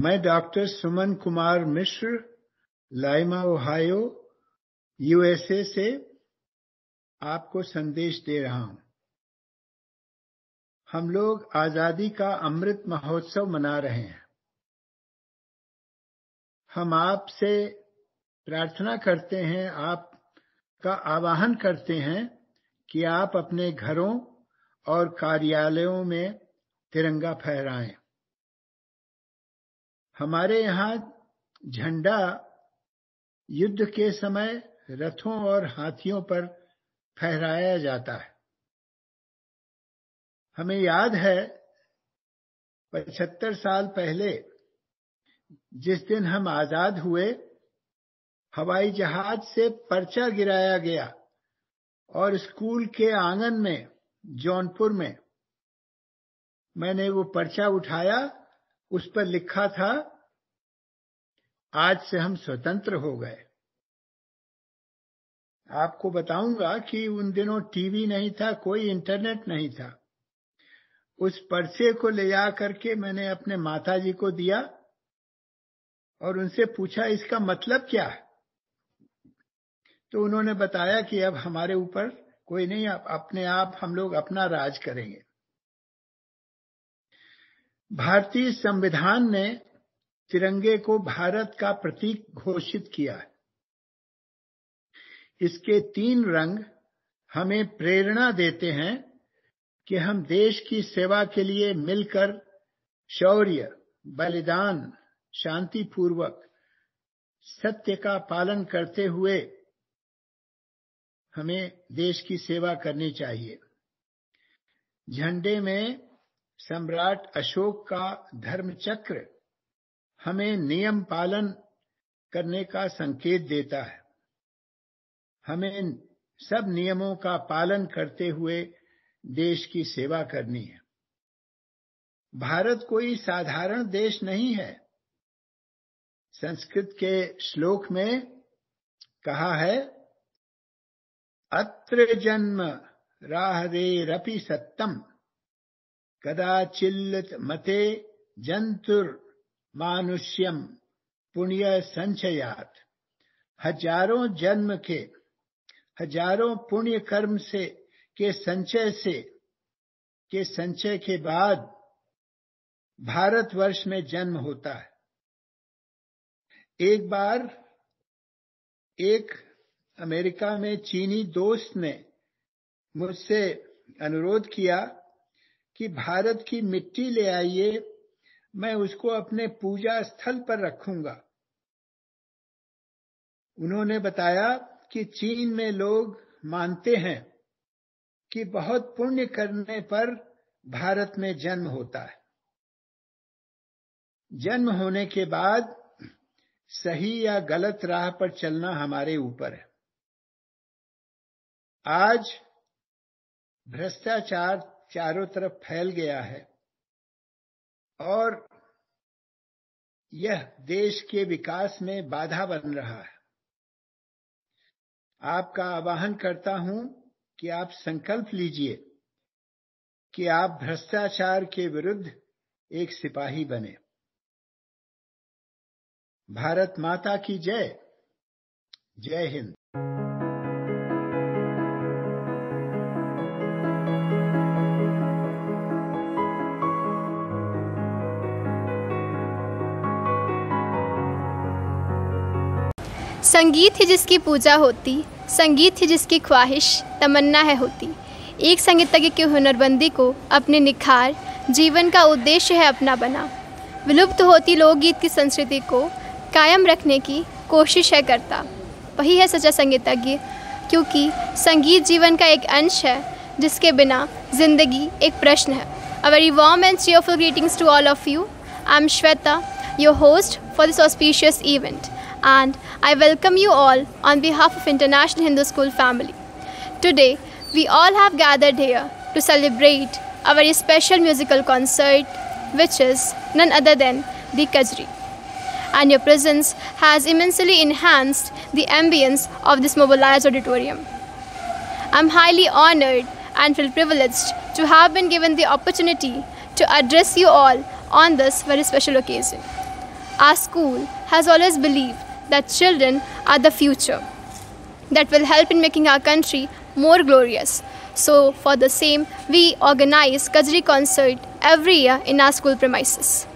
मैं doctor Suman Kumar Mishra, लाइमा Ohio, USA से आपको संदेश दे रहा हूं। हम लोग आजादी का अमृत महोत्सव मना रहे हैं। हम आपसे प्रार्थना करते हैं, आपका आह्वान करते हैं कि आप अपने घरों और कार्यालयों में तिरंगा फहराएं। हमारे यहाँ झंडा युद्ध के समय रथों और हाथियों पर फहराया जाता है। हमें याद है 75 साल पहले जिस दिन हम आजाद हुए, हवाई जहाज से पर्चा गिराया गया और स्कूल के आंगन में जौनपुर में मैंने वो पर्चा उठाया। उस पर लिखा था, आज से हम स्वतंत्र हो गए। आपको बताऊंगा कि उन दिनों टीवी नहीं था, कोई इंटरनेट नहीं था। उस पर्चे को ले जा करके मैंने अपने माताजी को दिया और उनसे पूछा, इसका मतलब क्या है? तो उन्होंने बताया कि अब हमारे ऊपर कोई नहीं, अपने आप हम लोग अपना राज करेंगे। भारतीय संविधान ने तिरंगे को भारत का प्रतीक घोषित किया है। इसके 3 रंग हमें प्रेरणा देते हैं कि हम देश की सेवा के लिए मिलकर शौर्य, बलिदान, शांतिपूर्वक सत्य का पालन करते हुए हमें देश की सेवा करनी चाहिए। झंडे में सम्राट अशोक का धर्म चक्र हमें नियम पालन करने का संकेत देता है। हमें सब नियमों का पालन करते हुए देश की सेवा करनी है। भारत कोई साधारण देश नहीं है। संस्कृत के श्लोक में कहा है, अत्र जन्म राहरेरपि सत्तम कदाचिल्लित मते जंतुर मानुष्यम पुण्य संचयात। हजारों जन्म के, हजारों पुण्य कर्म से के संचय के बाद भारतवर्ष में जन्म होता है। एक बार एक अमेरिका में चीनी दोस्त ने मुझसे अनुरोध किया कि भारत की मिट्टी ले आइए, मैं उसको अपने पूजा स्थल पर रखूंगा। उन्होंने बताया कि चीन में लोग मानते हैं कि बहुत पुण्य करने पर भारत में जन्म होता है। जन्म होने के बाद सही या गलत राह पर चलना हमारे ऊपर है। आज भ्रष्टाचार चारों तरफ फैल गया है और यह देश के विकास में बाधा बन रहा है। आपका आह्वान करता हूं कि आप संकल्प लीजिए कि आप भ्रष्टाचार के विरुद्ध एक सिपाही बने। भारत माता की जय। जय हिंद। संगीत ही जिसकी पूजा होती, संगीत ही जिसकी ख्वाहिश तमन्ना है होती। एक संगीतज्ञ की हुनरबंदी को अपने निखार, जीवन का उद्देश्य है अपना बना। विलुप्त होती लोकगीत की संस्कृति को कायम रखने की कोशिश है करता। वही है सच्चा संगीतज्ञ, क्योंकि संगीत जीवन का एक अंश है जिसके बिना जिंदगी एक प्रश्न है। A very warm and cheerful greetings to all of you. I'm Shweta, your host for this auspicious event, and I welcome you all on behalf of International Hindu School family. Today, we all have gathered here to celebrate a very special musical concert, which is none other than the Kajri. And your presence has immensely enhanced the ambience of this mobilized auditorium. I'm highly honored and feel privileged to have been given the opportunity to address you all on this very special occasion. Our school has always believed that children are the future that will help in making our country more glorious. So, for the same, we organize Kajri concert every year in our school premises.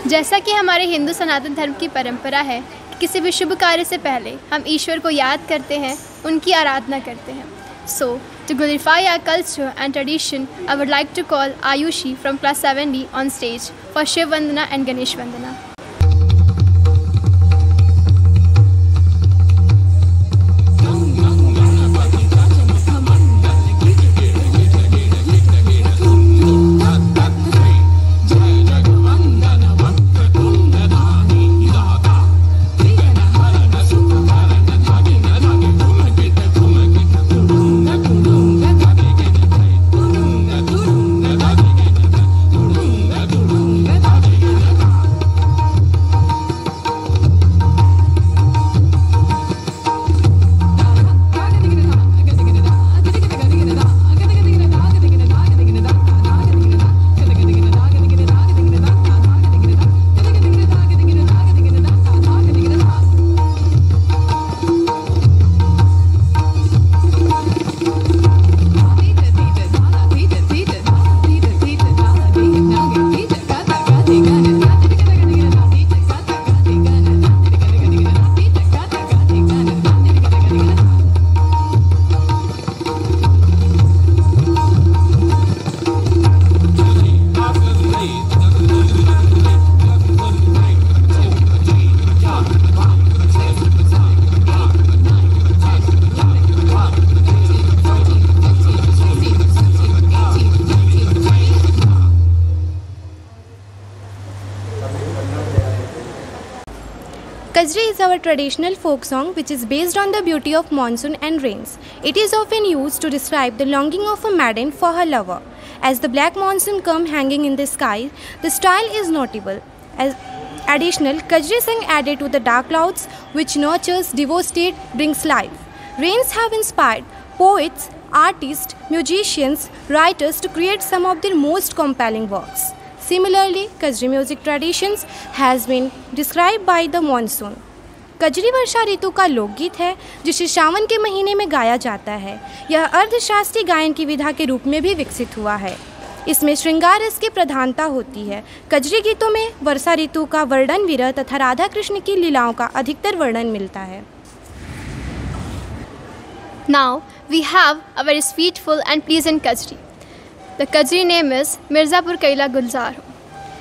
जैसा कि हमारे हिंदू सनातन धर्म की परंपरा है कि किसी भी शुभ कार्य से पहले हम ईश्वर को याद करते हैं, उनकी आराधना करते हैं. So, to glorify our culture and tradition, I would like to call Ayushi from class 7D on stage for Shiv Vandana and Ganesh Vandana. Kajri is our traditional folk song which is based on the beauty of monsoon and rains. It is often used to describe the longing of a maiden for her lover. As the black monsoon come hanging in the sky, the style is notable. As additional, Kajri song added to the dark clouds which nurtures, devastates, brings life. Rains have inspired poets, artists, musicians, writers to create some of their most compelling works. Similarly, Kajri music traditions has been described by the monsoon. कजरी वर्षा ऋतु का लोकगीत है जिसे श्रावण के महीने में गाया जाता है. यह अर्धशास्त्रीय गायन की विधा के रूप में भी विकसित हुआ है. इसमें श्रृंगार रस की प्रधानता होती है. कजरी गीतों में वर्षा ऋतु का वर्णन, विरह तथा राधा कृष्ण की लीलाओं का अधिकतर वर्णन मिलता है. Now we have a very sweetful and pleasant Kajri. The Kajri name is Mirzapur Kaila Gulzar.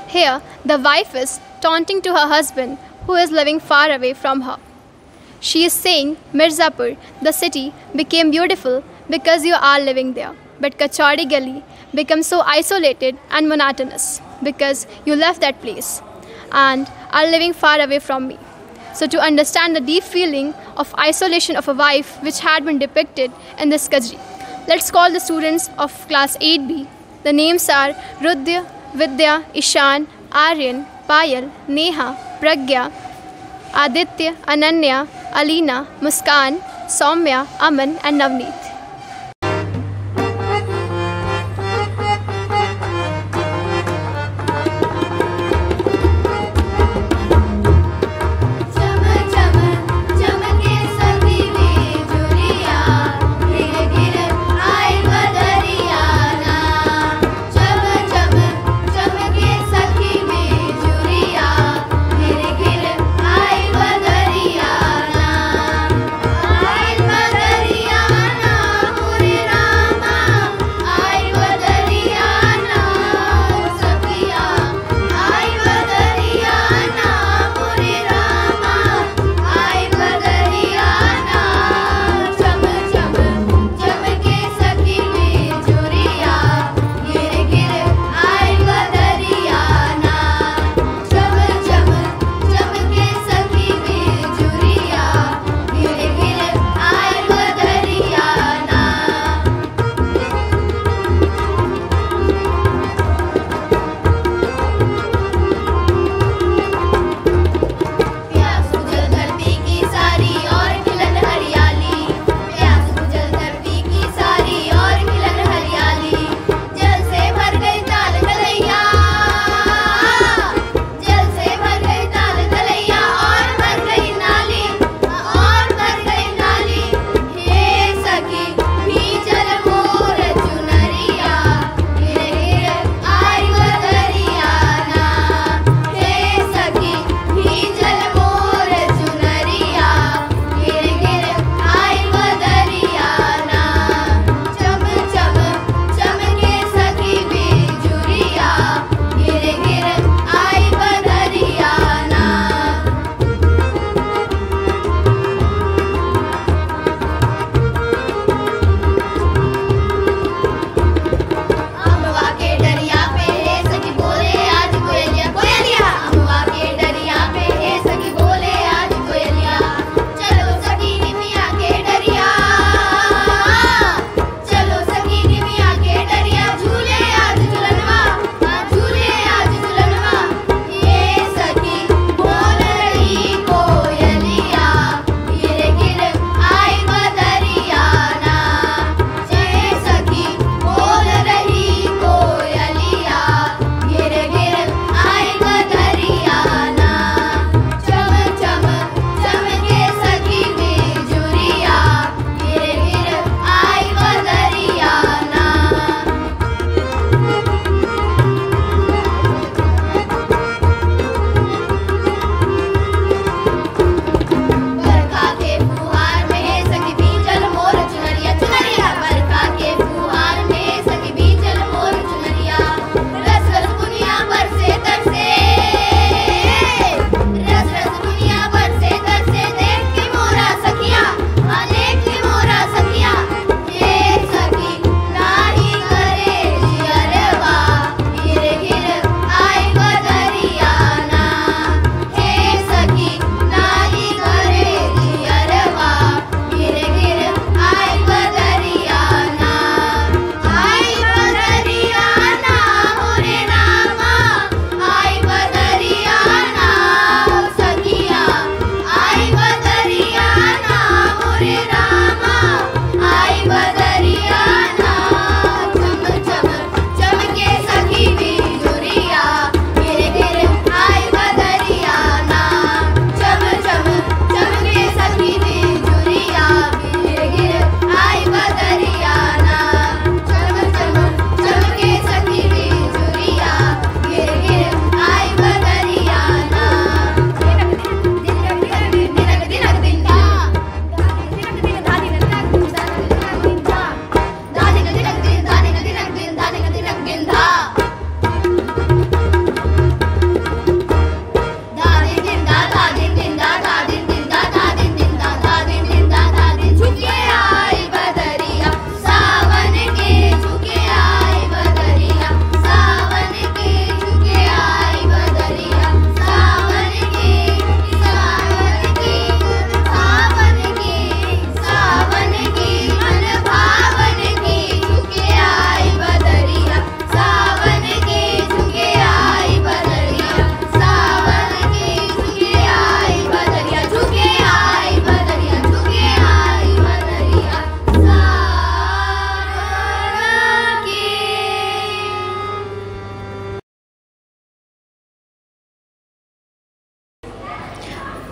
Here, the wife is taunting to her husband who is living far away from her. She is saying, Mirzapur, the city, became beautiful because you are living there. But Kachori Gali becomes so isolated and monotonous because you left that place and are living far away from me. So to understand the deep feeling of isolation of a wife which had been depicted in this Kajri, let's call the students of class 8B. The names are Rudya, Vidya, Ishan, Aryan, Payal, Neha, Pragya, Aditya, Ananya, Alina, Muskan, Soumya, Aman and Navneet. Ay, Madariana.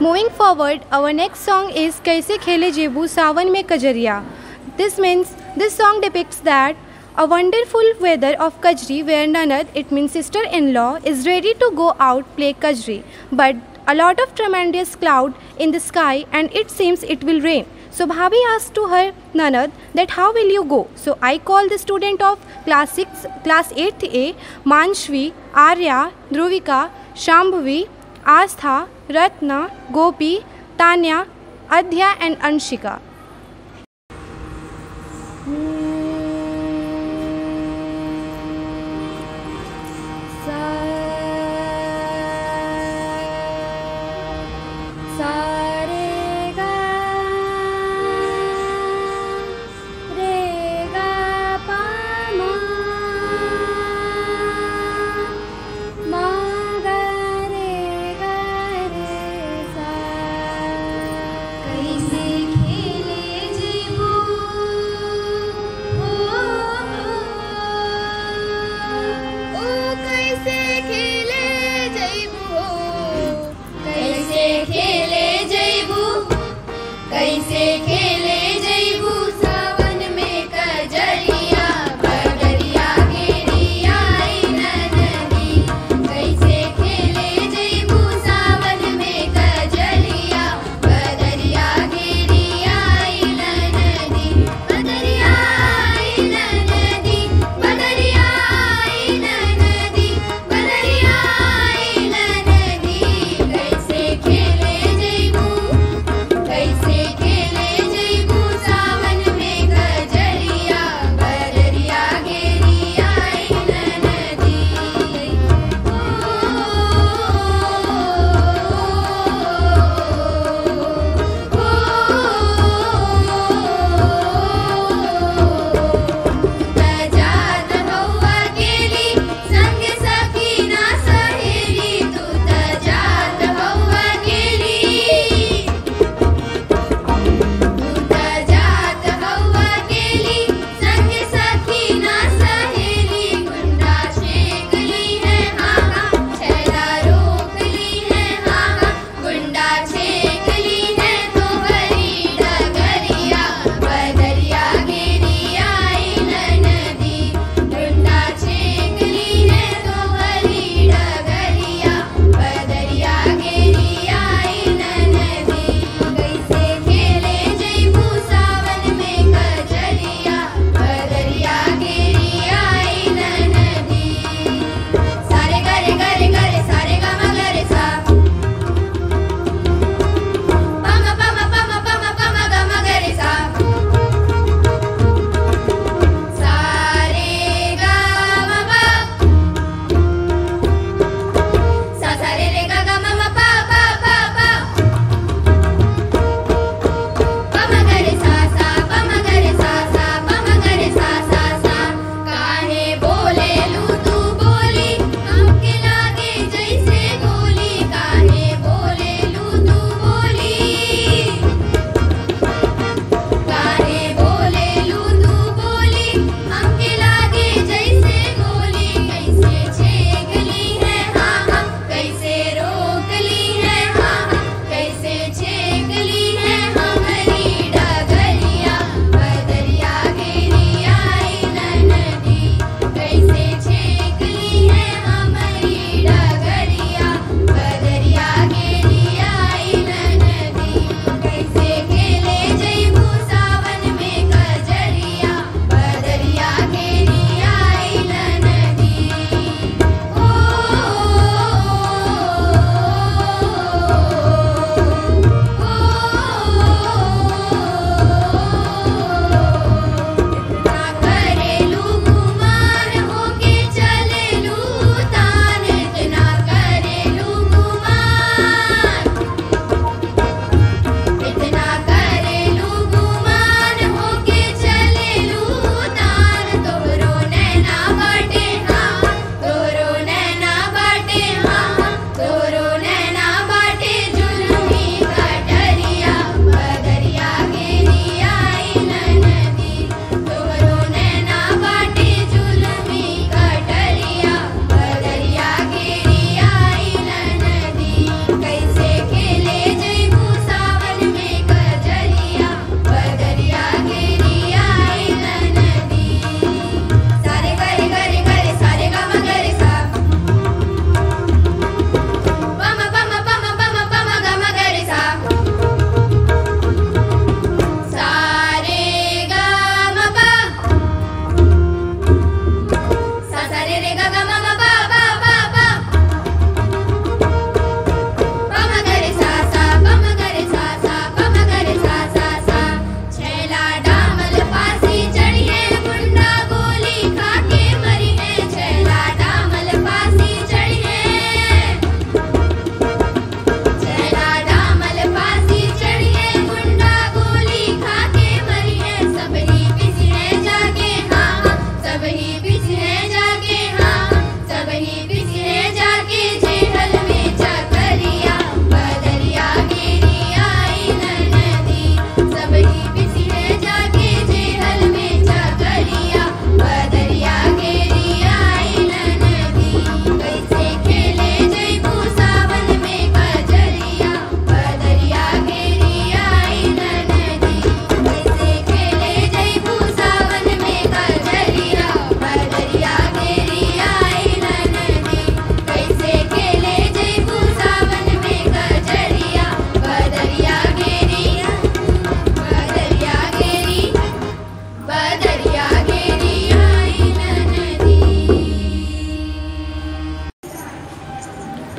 Moving forward, our next song is Kaise Khele Jebu Sawan Mein Kajariya. This means this song depicts that a wonderful weather of Kajri where Nanad, it means sister-in-law, is ready to go out play Kajri. But a lot of tremendous cloud in the sky and it seems it will rain. So Bhabhi asked to her Nanad that how will you go? So I call the student of class 8th A, Manshvi, Arya, Dhruvika, Shambhavi, Astha, Ratna, Gopi, Tanya, Adhya and Anshika. कैसे खेले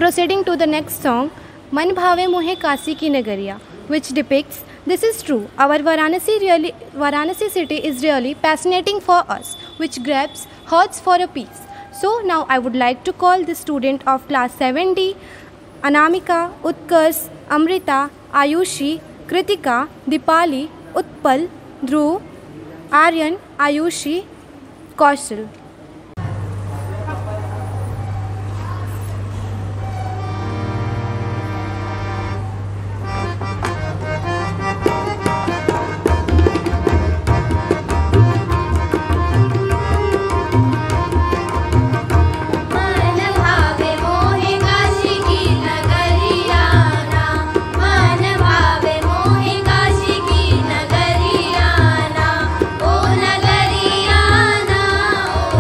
Proceeding to the next song, Man Bhave Mohe Kasi Ki Nagariya, which depicts, this is true, our Varanasi city is really fascinating for us, which grabs hearts for a piece. So now I would like to call the student of class 7D, Anamika, Utkarsh, Amrita, Ayushi, Kritika, Dipali, Utpal, Dhruv, Aryan, Ayushi, Kaushal. O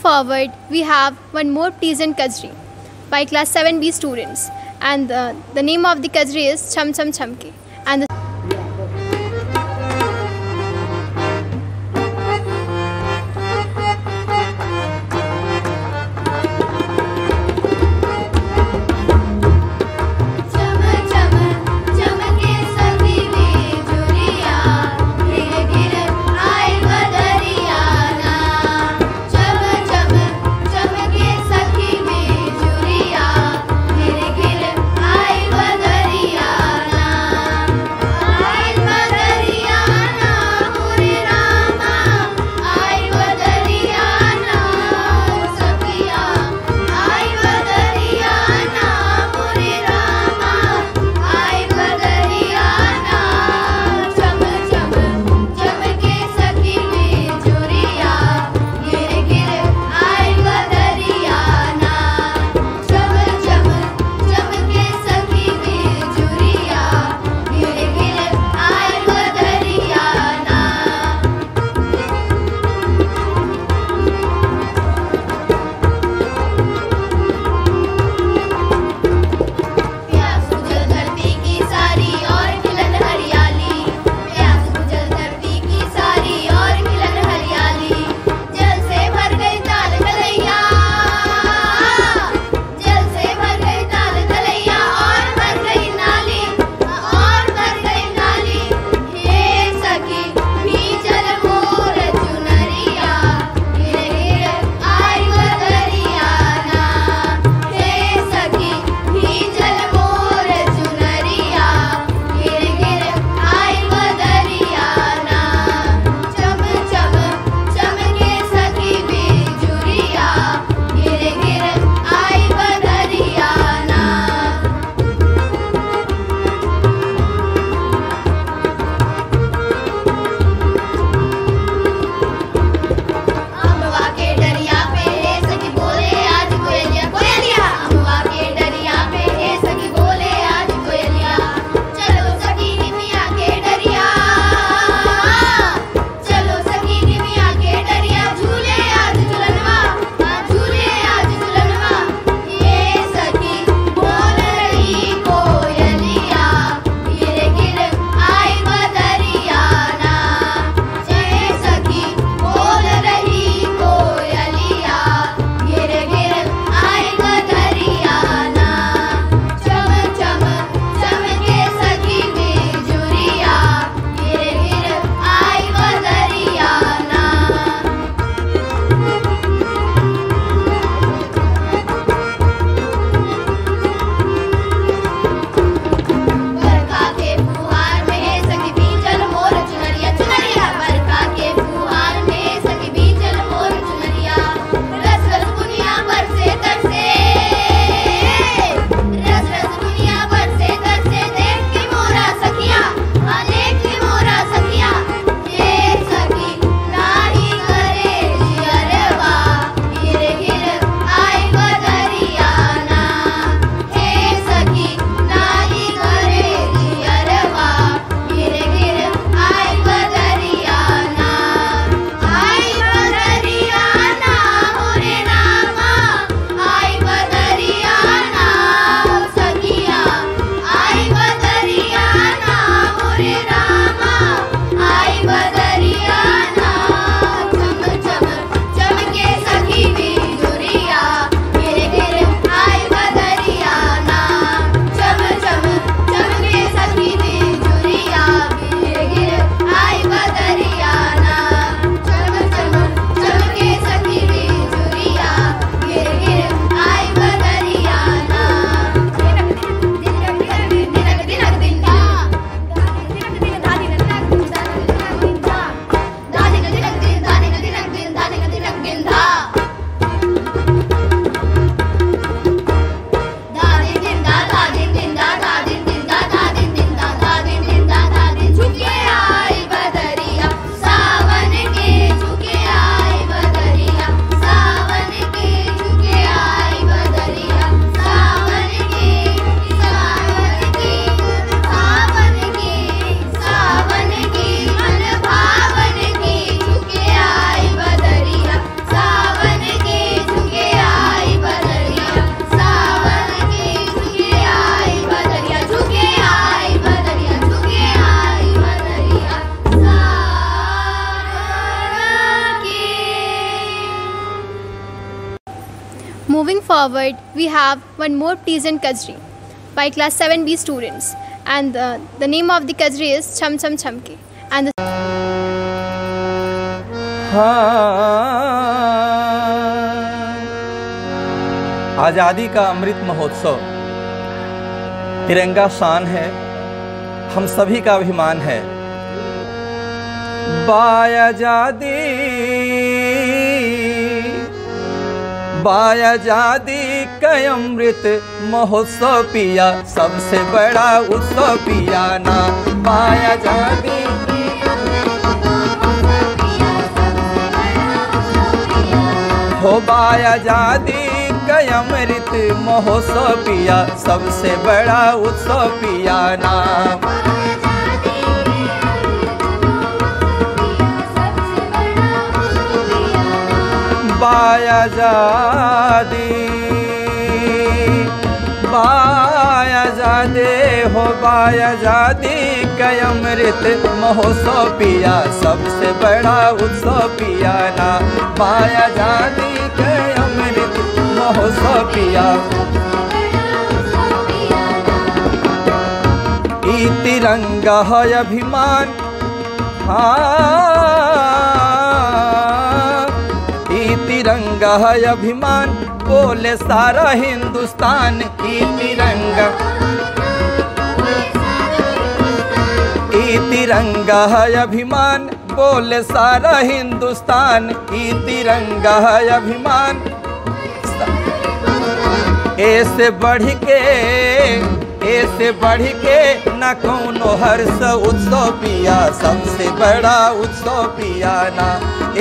forward, we have one more pleasant kajri by class 7B students, and the name of the kajri is Cham Cham Chamke. And the forward, we have one more pleasant kajri by class 7B students, and the name of the kajri is Cham Cham Chamke. And आज़ादी का अमृत महोत्सव, तिरंगा शान है, हम सभी का अभिमान है। बायाज़ादी का अमृत महोत्सव पिया, सबसे बड़ा उत्सव पिया ना। बायाज़ादी हो बायाज़ादी का अमृत महोत्सव पिया, सबसे बड़ा उत्सव पिया ना। बायाज़ादी हो बायाज़ादी का अमृत महोत्सव पिया, सबसे बड़ा उत्सव पिया ना। बायाज़ादी का अमृत महोत्सव पिया। ई तिरंगा है अभिमान, तिरंगा है अभिमान, बोले सारा हिंदुस्तान। तिरंगा है अभिमान, बोले सारा हिंदुस्तान। तिरंगा है अभिमान, ऐसे बढ़ के न कौनो हर्ष उत्सव पिया, सबसे बड़ा उत्सव पिया ना।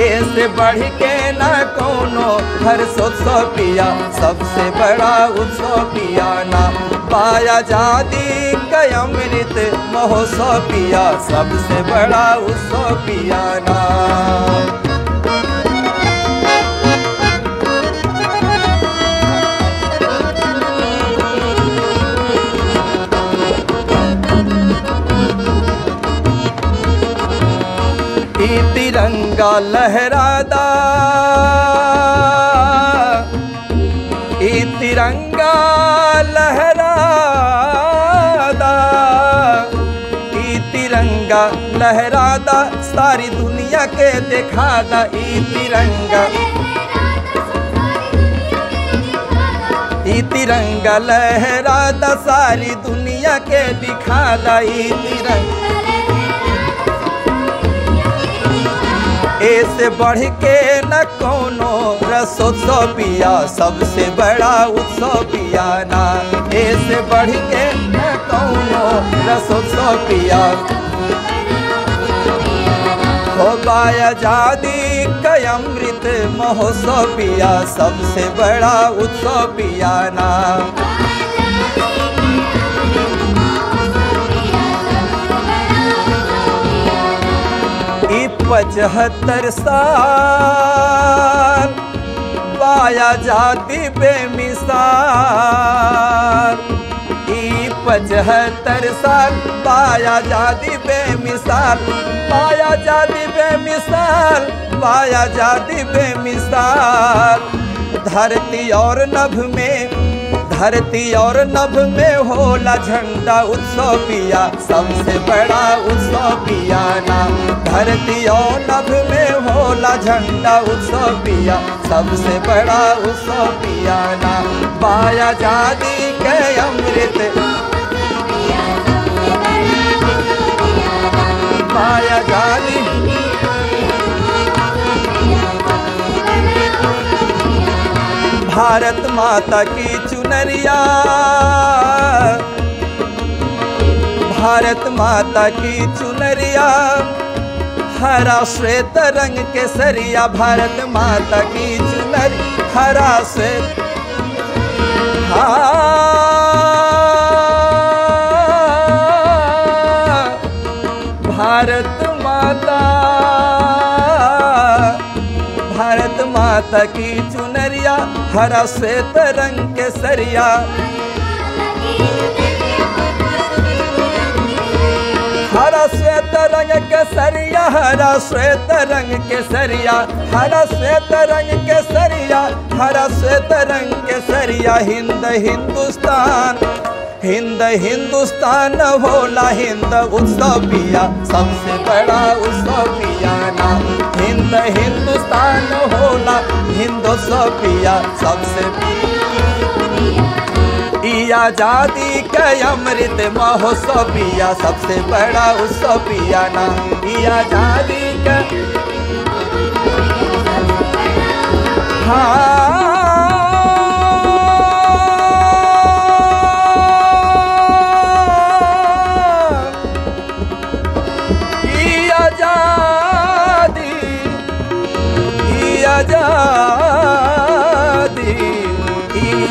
ऐसे बढ़ के न कौनो हर्ष उत्सव पिया, सबसे बड़ा उत्सव पिया ना। बायाज़ादी का अमृत महोत्सव पिया, सबसे बड़ा उत्सव पिया ना। तिरंगा लहरादा, तिरंगा लहरादा, तिरंगा लहरादा, सारी दुनिया के दिखादा। तिरंगा लहरादा, सारी दुनिया के दिखादा। तिरंगा ऐसे बढ़ के न कोनो रसोत्सव पिया, सबसे बड़ा उत्सव पिया ना। ऐसे बढ़ के न कोनो रसोत्सव पिया। हो बायाज़ादी का अमृत महोत्सव पिया, सबसे बड़ा उत्सव पिया ना। 75 साल बायाज़ादी बेमिसाल। 75 साल बायाज़ादी बेमिसाल, बायाज़ादी बेमिसाल, बायाज़ादी बेमिसाल। धरती और नभ में होला झंडा उत्सव पिया, सबसे बड़ा उत्सव पिया ना। धरती और नभ में होला झंडा उत्सव पिया, सबसे बड़ा उत्सव पिया ना। बायाज़ादी के अमृत बायाज़ादी भारत माता की चुनरिया, भारत माता की चुनरिया, हरा श्वेत रंग केसरिया। भारत माता की चुनरिया, हरा श्वेत, भारत माता की चुनरिया, हरा श्वेत रंग केसरिया। हरा श्वेत रंग केसरिया, हरा श्वेत रंग केसरिया, हरा श्वेत रंग केसरिया, हरा श्वेत रंग केसरिया। हिंद हिंदुस्तान, हिंद हिंदुस्तान होला हिंद उत्सव पिया, सबसे बड़ा उत्सव पिया ना। हिंद हिंदुस्तान होला हिंदोत्सव पिया, सबसे आजादी का अमृत महोत्सव पिया, सबसे बड़ा उत्सव पिया ना। आजादी का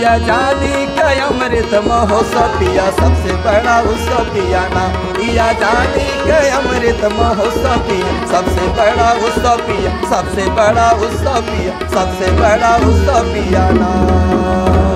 आजादी का अमृत महोत्सव पिया, सबसे बड़ा उत्सव पिया ना। आजादी का अमृत महोत्सव पिया, सबसे बड़ा उत्सव पिया, सबसे बड़ा उत्सव पिया, सबसे बड़ा उत्सव पिया ना।